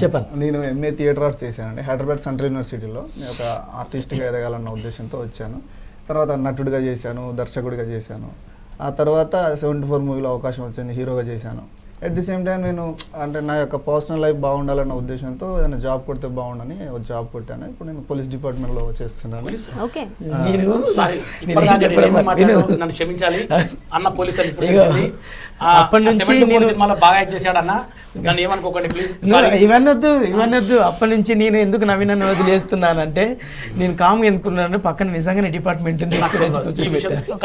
చెప్పండి. నేను MA theatre arts చేశానండి హైదరాబాద్ సెంట్రల్ యూనివర్సిటీలో. నేను ఒక ఆర్టిస్ట్గా ఎదగాలన్న ఉద్దేశంతో వచ్చాను. తర్వాత నటుడిగా చేశాను, దర్శకుడిగా చేశాను. ఆ తర్వాత 74 మూవీలో అవకాశం వచ్చింది, హీరోగా చేశాను. అట్ ది సేమ్ టైం నేను అంటే నా యొక్క పర్సనల్ లైఫ్ బాగుండాలన్న ఉద్దేశంతో ఏదైనా జాబ్ కొడితే బాగుండని ఒక జాబ్ కొట్టాను. ఇప్పుడు నేను పోలీస్ డిపార్ట్మెంట్లో చేస్తున్నాను. నన్ను క్షమించాలి అన్న, పోలీస్ అప్పటి నుంచి బాగా యాక్ట్ చేశాడు అన్న, నన్ను ఏమనుకోకండి ప్లీజ్. ఇవన్నొద్దు. అప్పటి నుంచి నేను ఎందుకు నవీనన్ను వదిలేస్తున్నానంటే నేను కామ్ ఎందుకున్నాను, పక్కన నిజంగానే డిపార్ట్మెంట్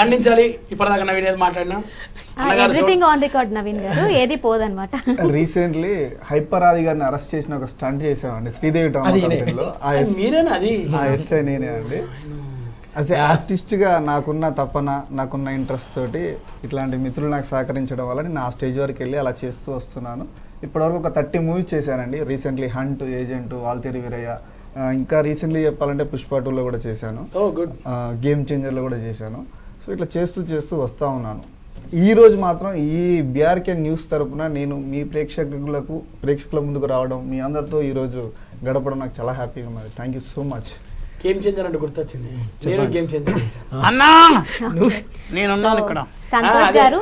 ఖండించాలి. ఇప్పటిదాకా నవీన్ ఏది మాట్లాడినా ఎవ్రీథింగ్ ఆన్ రికార్డ్ నవీన్ గారు, ఏది పోదన్నమాట. రీసెంట్లీ హైపర్ ఆది గారిని అరెస్ట్ చేసిన ఒక స్టంట్ చేసామండి శ్రీదేవి టౌన్లో. ఆ ఎస్ఐ నేనే అండి. అదే ఆర్టిస్ట్గా నాకున్న తపన, నాకున్న ఇంట్రెస్ట్ తోటి ఇట్లాంటి మిత్రులు నాకు సహకరించడం వల్ల నేను ఆ స్టేజ్ వరకు వెళ్ళి అలా చేస్తూ వస్తున్నాను. ఇప్పటివరకు ఒక 30 మూవీస్ చేశానండి. Recently hunt, agent, Waltair Veeraiah, ఇంకా రీసెంట్లీ చెప్పాలంటే పుష్ప 2లో కూడా చేశాను, గేమ్ చేంజర్లో కూడా చేశాను. సో ఇట్లా చేస్తూ వస్తూ ఉన్నాను. ఈ రోజు మాత్రం ఈ బీఆర్కే న్యూస్ తరపున నేను మీ ప్రేక్షకుల ముందుకు రావడం, మీ అందరితో ఈరోజు గడపడం నాకు చాలా హ్యాపీగా ఉన్నది. Thank you so much. Game changer అంటే గుర్తొచ్చింది, గేమ్ చేంజర్ అన్నా నేనున్నాను ఇక్కడ. సంతోష్ గారు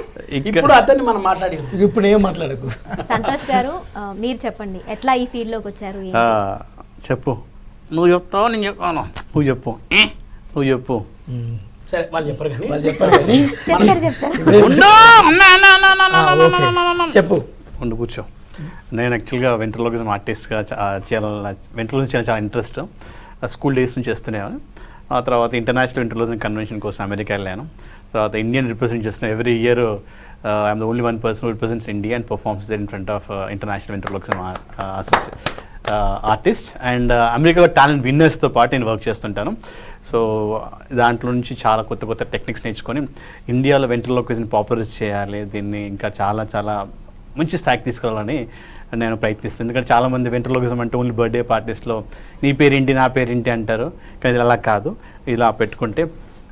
ఇప్పుడు అతన్ని మనం మాట్లాడి ఇప్పుడు ఏం మాట్లాడకు. సంతోష్ గారు మీరు చెప్పండి, ఎట్లా ఈ ఫీల్డ్ లోకి వచ్చారు? చెప్పు, నువ్వు చెప్తావు నేను చెప్పాను, నువ్వు చెప్పు. సరే వాళ్ళు చెప్పరు కానీ చెప్పు. ఉండు కూర్చో. నేను యాక్చువల్గా వెంట్రలోకిజం ఆర్టిస్ట్గా వెంట్రలోకి చాలా ఇంట్రెస్ట్. స్కూల్ డేస్ నుంచి చేస్తున్నాను. ఆ తర్వాత ఇంటర్నేషనల్ వెంట్రలోకిజం కన్వెన్షన్ కోసం అమెరికా వెళ్ళాను. తర్వాత ఇండియన్ రిప్రజెంట్ చేస్తున్నాను. Every year I'm the only one person who represents India and performs there in front of international ventriloquism artist. And అమెరికాలో టాలెంట్ విన్నర్స్తో పాటు నేను వర్క్ చేస్తుంటాను. సో దాంట్లో నుంచి చాలా కొత్త టెక్నిక్స్ నేర్చుకొని ఇండియాలో వెంట్రలోకిజం పాపులరైజ్ చేయాలి, దీన్ని ఇంకా చాలా మంచి స్థాయికి తీసుకురావాలని నేను ప్రయత్నిస్తాను. ఎందుకంటే చాలామంది వెంట్రలోకిజం అంటే ఓన్లీ బర్త్డే పార్టీస్లో నీ పేరేంటి నా పేరేంటి అంటారు, కానీ ఇది అలా కాదు. ఇలా పెట్టుకుంటే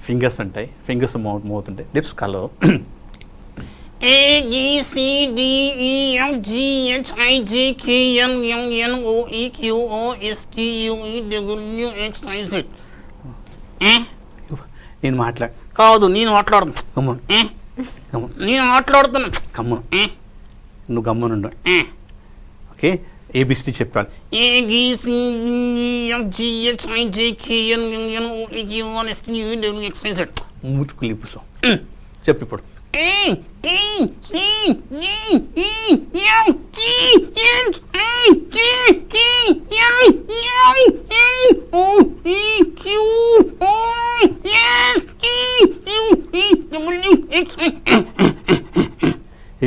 ఫింగర్స్ ఉంటాయి, ఫింగర్స్ మౌత్ ఉంటాయి, లిప్స్ కలర్ నేను కాదు, నేను మాట్లాడుతున్నా, నేను మాట్లాడుతున్నా, నువ్వు గమ్మునుండు. ఓకే, ఏబిసిడి చెప్పాలి. మూతుకు లిప్స్ చెప్పు ఇప్పుడు.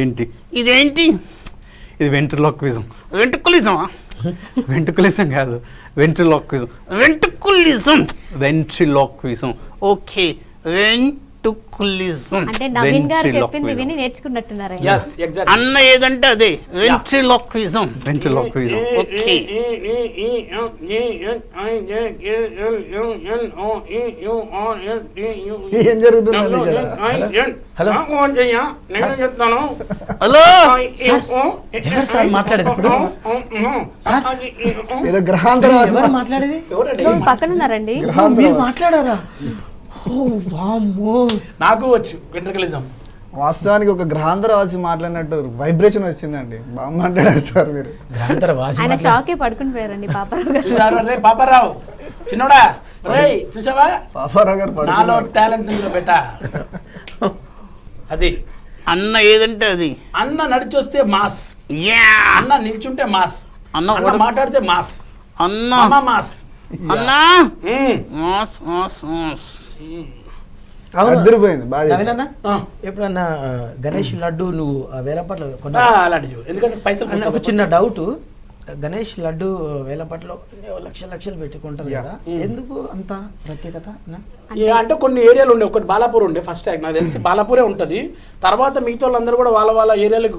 ఏంటి ఇదేంటి? ఇది వెంట్రలోక్విజం. వెంట్రుకులిజం కాదు, వెంట్రిలోక్విజం. ఓకే, వెంట్రుకులిజం అంటే నవీన్ గారు చెప్పింది విని నేర్చుకున్నట్టున్నారు. అన్న ఏదంటే అదే వెంట్రిలోక్విజం. ఓకే, ఏం జరుగుతుంది? హలో ఎవరు సార్ మాట్లాడేది? ఇప్పుడు ఏదో గ్రహాంతరవాసి ఎవరు మాట్లాడేది? పక్కన ఉన్నారండి. మీరు మాట్లాడారా? నాకు వచ్చు వెంట్రుకలిజం. వాస్తవానికి ఒక గ్రహాంతరవాసి మాట్లాడినట్టు వైబ్రేషన్ వచ్చిందండి. బాగా మాట్లాడారు సార్ మీరు. ఆయన షాకే పడుకుని పోయారండి పాపారావు. చిన్నోడా చూసావా, పాపారావు గారు నాలో టాలెంట్ బెట్ట. అది అన్న ఏదంటే అది. అన్న నడిచొస్తే మాస్, అన్న నిల్చుంటే మాస్, అన్న మాట్లాడితే మాస్, అన్న మాస్, అన్న మాస్ మాస్ మాస్. ఎప్పుడన్నా గణేష్ లడ్డు నువ్వు వేలంపాట్లో ఎందుకంటే పైసలు ఒక చిన్న డౌట్, గణేష్ లడ్డు వేలంపాట్లో లక్షలు పెట్టుకుంటారు కదా, ఎందుకు అంత ప్రత్యేకత? అంటే కొన్ని ఏరియాలు ఉండే, ఒకటి బాలాపూర్ ఉండే ఫస్ట్ నాకు తెలిసి బాలాపూరే ఉంటుంది. తర్వాత మిగతా వాళ్ళందరూ కూడా వాళ్ళ ఏరియాలకు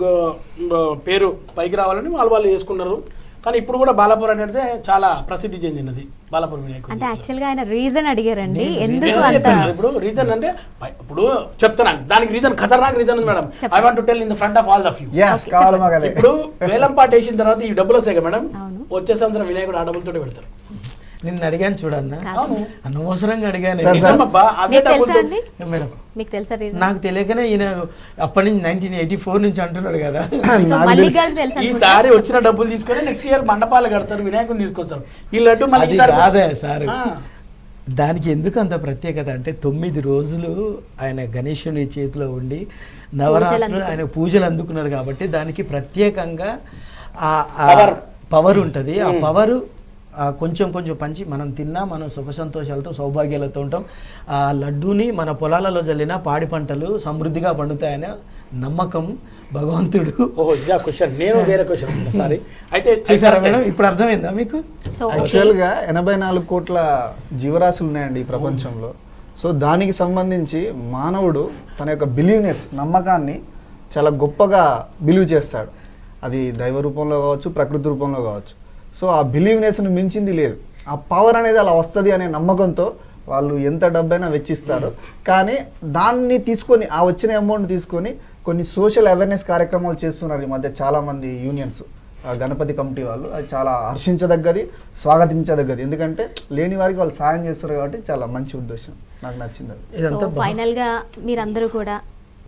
పేరు పైకి రావాలని వాళ్ళు చేసుకున్నారు. కానీ ఇప్పుడు కూడా బాలాపూర్ అనేది చాలా ప్రసిద్ధి చెందినది బాలాపూర్ వినాయకుడు. అంటే యాక్చువల్ గా ఆయన రీజన్ అడిగారండి ఎందుకు నేను అంత చెప్పాను ఇప్పుడు రీజన్ అంటే ఇప్పుడు చెప్తున్నాను దానికి రీజన్ ఖతర్నాక్ రీజన్ ఉంది madam. I want to tell in the front of all of you. కావాలి మాకు అదే. ఇప్పుడు వేలం పాట వేసిన తర్వాత ఈ డబ్బులు వస్తాయి కదా మేడం, అవును. వచ్చే సంవత్సరం వినాయకుడు ఆ డబ్బులతో పెడతారు. నిన్ను అడిగాను చూడన్నా, కాదు. అనవసరంగా అడిగాను. నిజమబ్బా, అవే మీకు తెలుసా డబ్బులతో అండి? మేడం మీకు తెలుసా రీజన్? నాకు తెలియకనే ఈయన అప్పటి నుంచి 1984 నుంచి అంటున్నాడు కదా. మళ్ళీ గారికి తెలుసా అనుకుంటా? ఈసారి వచ్చిన డబ్బులు తీసుకొని నెక్స్ట్ ఇయర్ మండపాలు కడతారు, వినాయకుని తీసుకొస్తారు. ఈ లడ్డు మళ్ళీ అది ఈసారి కాదే సార్, ఆ. దానికి ఎందుకు అంత ప్రత్యేకత అంటే 9 రోజులు ఆయన గణేశుని చేతిలో ఉండి నవరాత్రులు ఆయన పూజలు అందుకున్నారు కాబట్టి దానికి ప్రత్యేకంగా పవర్ ఉంటుంది. ఆ పవరు కొంచెం కొంచెం పంచి మనం తిన్నా మనం సుఖ సంతోషాలతో సౌభాగ్యాలతో ఉంటాం. ఆ లడ్డూని మన పొలాలలో జల్లిన పాడి పంటలు సమృద్ధిగా పండుతాయనే నమ్మకం భగవంతుడు. ఓహో ఇదా క్వశ్చన్, నేను వేరే క్వశ్చన్ సారీ. అయితే చూసారా మేడం, ఇప్పుడు అర్థమైందా మీకు? సో యాక్చువల్గా 84 కోట్ల జీవరాశులు ఉన్నాయండి ఈ ప్రపంచంలో. సో దానికి సంబంధించి మానవుడు తన యొక్క బిలీవ్నెస్, నమ్మకాన్ని చాలా గొప్పగా బిలీవ్ చేస్తాడు. అది దైవ రూపంలో కావచ్చు, ప్రకృతి రూపంలో కావచ్చు. సో ఆ బిలీవ్నెస్ను మించింది లేదు. ఆ పవర్ అనేది అలా వస్తుంది అనే నమ్మకంతో వాళ్ళు ఎంత డబ్బైనా వెచ్చిస్తారు. కానీ దాన్ని తీసుకొని, ఆ వచ్చిన అమౌంట్ తీసుకొని కొన్ని సోషల్ అవేర్నెస్ కార్యక్రమాలు చేస్తున్నారు ఈ మధ్య చాలామంది యూనియన్స్, గణపతి కమిటీ వాళ్ళు. అది చాలా హర్షించదగ్గది, స్వాగతించదగ్గది. ఎందుకంటే లేని వారికి వాళ్ళు సాయం చేస్తారు కాబట్టి చాలా మంచి ఉద్దేశం, నాకు నచ్చింది అది. ఇదంతా ఫైనల్ గా మీరందరూ కూడా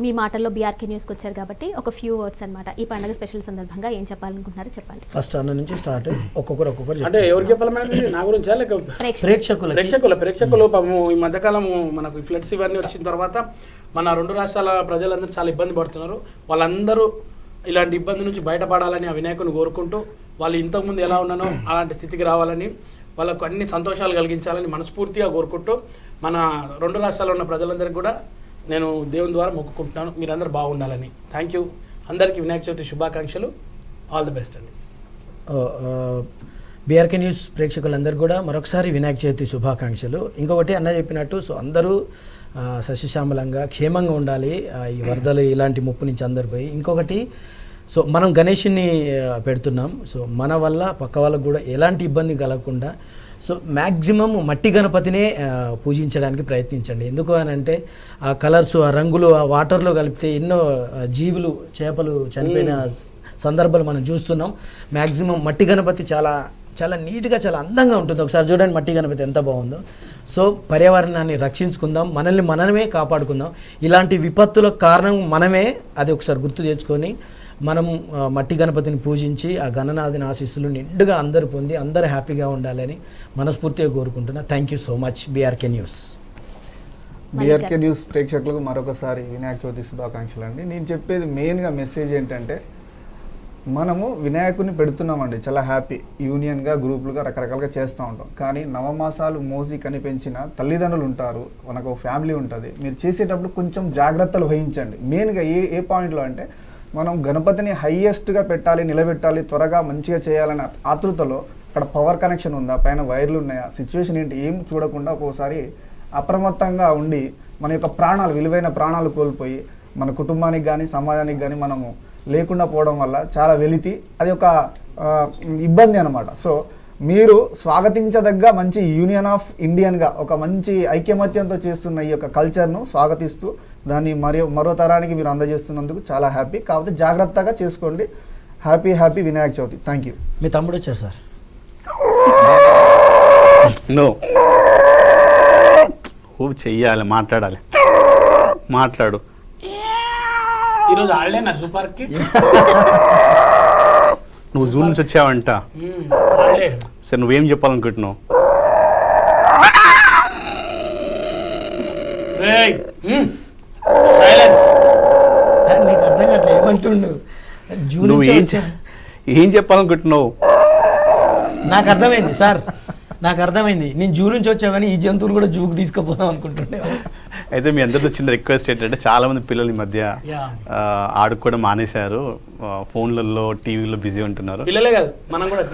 మీ మాటల్లో బీఆర్కే న్యూస్కి వచ్చారు కాబట్టి ఒక ఫ్యూ వర్డ్స్ అన్నమాట. ఈ పండుగ స్పెషల్ సందర్భంగా ఏం చెప్పాలనుకుంటున్నారో చెప్పండి. ఫస్ట్ అన్న నుంచి స్టార్ట్, ఒక్కొక్కరు అంటే ఎవరికి చెప్పాలి మేడం, నా గురించా లేక ప్రేక్షకులు పాపం ఈ మధ్యకాలం మనకు ఫ్లడ్స్ ఇవన్నీ వచ్చిన తర్వాత మన 2 రాష్ట్రాల ప్రజలందరూ చాలా ఇబ్బంది పడుతున్నారు. వాళ్ళందరూ ఇలాంటి ఇబ్బంది నుంచి బయటపడాలని ఆ వినాయకుని కోరుకుంటూ, వాళ్ళు ఇంతకుముందు ఎలా ఉన్నానో అలాంటి స్థితికి రావాలని, వాళ్ళకు అన్ని సంతోషాలు కలిగించాలని మనస్ఫూర్తిగా కోరుకుంటూ మన 2 రాష్ట్రాల్లో ఉన్న ప్రజలందరికీ కూడా నేను దేవుని ద్వారా మొక్కుకుంటున్నాను, మీరందరూ బాగుండాలని. థ్యాంక్ యూ అందరికీ, వినాయక చవితి శుభాకాంక్షలు, ఆల్ ది బెస్ట్ అండి. బీఆర్కే న్యూస్ ప్రేక్షకులందరూ కూడా మరొకసారి వినాయక చవితి శుభాకాంక్షలు. ఇంకొకటి అన్న చెప్పినట్టు, సో అందరూ సస్యశ్యామలంగా క్షేమంగా ఉండాలి ఈ వరదలు ఇలాంటి ముప్పు నుంచి అందరు పోయి. ఇంకొకటి, సో మనం గణేషుని పెడుతున్నాం, సో మన వల్ల పక్క వాళ్ళకు కూడా ఎలాంటి ఇబ్బంది కలగకుండా సో మ్యాక్సిమం మట్టి గణపతినే పూజించడానికి ప్రయత్నించండి. ఎందుకు అని అంటే ఆ కలర్స్, ఆ రంగులు, ఆ వాటర్లో కలిపితే ఎన్నో జీవులు, చేపలు చనిపోయిన సందర్భాలు మనం చూస్తున్నాం. మ్యాక్సిమం మట్టి గణపతి చాలా చాలా నీట్గా, చాలా అందంగా ఉంటుంది. ఒకసారి చూడండి మట్టి గణపతి ఎంత బాగుందో. సో పర్యావరణాన్ని రక్షించుకుందాం, మనల్ని మనమే కాపాడుకుందాం. ఇలాంటి విపత్తులకు కారణం మనమే, అది ఒకసారి గుర్తు తెచ్చుకొని మనం మట్టి గణపతిని పూజించి ఆ గణనాథుని ఆశీస్సులు నిండుగా అందరూ పొంది అందరూ హ్యాపీగా ఉండాలని మనస్ఫూర్తిగా కోరుకుంటున్నా. Thank you so much. BRK news. BRK news ప్రేక్షకులకు మరొకసారి వినాయక చవితి శుభాకాంక్షలు అండి. నేను చెప్పేది మెయిన్గా మెసేజ్ ఏంటంటే, మనము వినాయకుడిని పెడుతున్నామండి, చాలా హ్యాపీ, యూనియన్గా, గ్రూపులుగా రకరకాలుగా చేస్తూ ఉంటాం. కానీ నవమాసాలు మోసి కనిపెంచిన తల్లిదండ్రులు ఉంటారు, మనకు ఫ్యామిలీ ఉంటుంది. మీరు చేసేటప్పుడు కొంచెం జాగ్రత్తలు వహించండి. మెయిన్గా ఏ పాయింట్లో అంటే, మనం గణపతిని హైయెస్ట్గా పెట్టాలి, నిలబెట్టాలి, త్వరగా మంచిగా చేయాలనే ఆతృతలో అక్కడ పవర్ కనెక్షన్ ఉందా, పైన వైర్లు ఉన్నాయా, సిచ్యువేషన్ ఏంటి, ఏం చూడకుండా ఒక్కోసారి అప్రమత్తంగా ఉండి మన యొక్క ప్రాణాలు, విలువైన ప్రాణాలు కోల్పోయి మన కుటుంబానికి కానీ సమాజానికి కానీ మనము లేకుండా పోవడం వల్ల చాలా వెలితి, అది ఒక ఇబ్బంది అనమాట. సో మీరు స్వాగతించదగ్గ మంచి యూనియన్ ఆఫ్ ఇండియన్గా ఒక మంచి ఐకమత్యంతో చేస్తున్న ఈ యొక్క కల్చర్ను స్వాగతిస్తూ దాన్ని మరో తరానికి మీరు అందజేస్తున్నందుకు చాలా హ్యాపీ. కాకపోతే జాగ్రత్తగా చేసుకోండి. Happy Vinayaka Chavithi. Thank you. మీ తమ్ముడు వచ్చారు సార్. నో చెయ్యాలి, మాట్లాడు. ఈరోజు ఆడలే నా సూపర్కి నువ్వు జూన్ నుంచి వచ్చావంట. సరే నువ్వేం చెప్పాలనుకుంటున్నావు? నీకు అర్థం కావట్లేదు ఏమంటుండు. నువ్వు ఏం చెప్పాలనుకుంటున్నావు? నాకు అర్థమైంది సార్, నాకు అర్థమైంది. నేను జూ నుంచి వచ్చావని ఈ జంతువులు కూడా జూకు తీసుకుపోదాం అనుకుంటుండే. అయితే మీ అందరితో చిన్న రిక్వెస్ట్ ఏంటంటే చాలా మంది పిల్లలు ఈ మధ్య ఆడుకోవడం మానేశారు, ఫోన్లలో టీవీలో బిజీ ఉంటున్నారు. పిల్లలే కాదు మనం కూడా.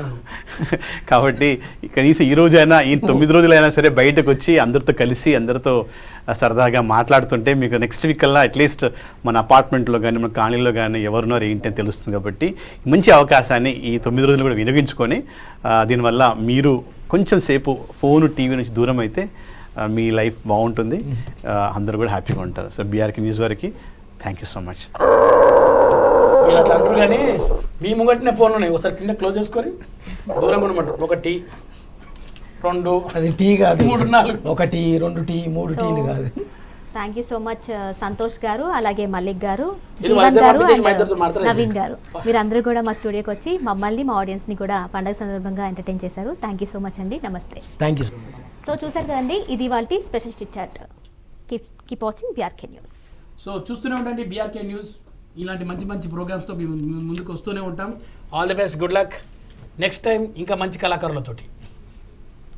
కాబట్టి కనీసం ఈ రోజైనా ఈ 9 రోజులైనా సరే బయటకు వచ్చి అందరితో కలిసి అందరితో సరదాగా మాట్లాడుతుంటే మీకు నెక్స్ట్ వీక్ కల్లా అట్లీస్ట్ మన అపార్ట్మెంట్లో కానీ మన కాలనీలో కానీ ఎవరున్నారు ఏంటి అని తెలుస్తుంది. కాబట్టి మంచి అవకాశాన్ని ఈ 9 రోజులు కూడా వినియోగించుకొని దీనివల్ల మీరు కొంచెం సేపు ఫోను టీవీ నుంచి దూరం అయితే మీ లైఫ్ బాగుంటుంది, అందరూ కూడా హ్యాపీగా ఉంటారు. సో బీఆర్కే న్యూస్ వారికి థ్యాంక్ యూ సో మచ్. ఇలా అట్లా అంటారు కానీ మీ ముంగట్టిన ఫోన్ ఉన్నాయి, ఒకసారి కింద క్లోజ్ చేసుకొని దూరంగా ఉండమంటారు. 1 2 అది టీ కాదు, 3 4 1 2 టీ 3 టీలు కాదు. Thank you so much Santosh గారు, అలాగే మల్లిక్ గారు, ఇది జీవన్ గారు మా అండ్ ఇద్దరితో మాట్లాడాలి. నవీన్ గారు, మీరందరూ కూడా మా స్టూడియోకి వచ్చి మమ్మల్ని మా ఆడియన్స్ని కూడా పండగ సందర్భంగా ఎంటర్టైన్ చేశారు. థ్యాంక్ యూ సో మచ్ అండి. నమస్తే. Thank you. సో చూసారు కదండి, ఇది వాళ్ళ special chit chat. Keep watching BRK news. So చూస్తూనే ఉండండి బీఆర్కే న్యూస్. ఇలాంటి మంచి మంచి ప్రోగ్రామ్స్తో ముందుకు వస్తూనే ఉంటాం. All the best, good luck. Next time ఇంకా మంచి కళాకారులతోటి.